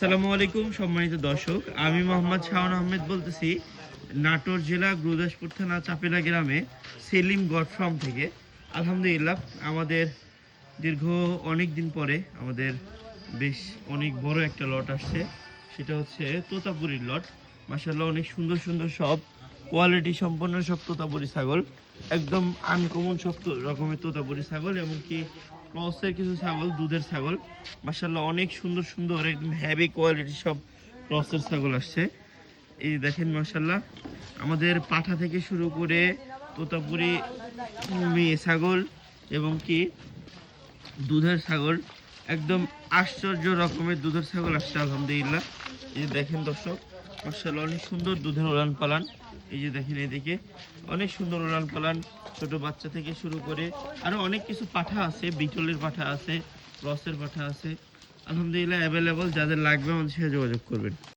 আসসালামু আলাইকুম সম্মানিত দর্শক, আমি মোহাম্মদ শাওন আহমেদ বলতেছি নাটোর জেলা গুরুদাসপুর থানা চাপেলা গ্রামে সেলিম গড ফার্ম থেকে। আলহামদুলিল্লাহ, আমাদের দীর্ঘ অনেক দিন পরে আমাদের বেশ অনেক বড় একটা লট আসছে। সেটা হচ্ছে তোতাপুরির লট। মাশাআল্লাহ, অনেক সুন্দর সুন্দর সব কোয়ালিটি সম্পন্ন সব তোতাপুরি ছাগল, একদম আনকমন সব রকমের তোতাপুরি ছাগল, এমনকি ক্রসের কিছু ছাগল, দুধের ছাগল। মাশাআল্লাহ, অনেক সুন্দর সুন্দর একদম হেভি কোয়ালিটি সব ক্রসের ছাগল আসছে। এই দেখেন মাশাআল্লাহ, আমাদের পাঠা থেকে শুরু করে তোতাপুরি মেয়ে ছাগল এবং কি দুধের ছাগল, একদম আশ্চর্য রকমের দুধের ছাগল আসছে আলহামদুলিল্লাহ। এই যে দেখেন দর্শক, মাশাআল্লাহ অনেক সুন্দর দুধের উলান পালান। এই যে দেখেন এদিকে অনেক সুন্দর উলান পালান, ছোট বাচ্চা থেকে শুরু করে আরো অনেক কিছু পাঠা আছে, বিটলের পাঠা আছে, ক্রসের পাঠা আছে। আলহামদুলিল্লাহ অ্যাভেলেবল, যাদের লাগবে আমাদের সাথে যোগাযোগ করবেন।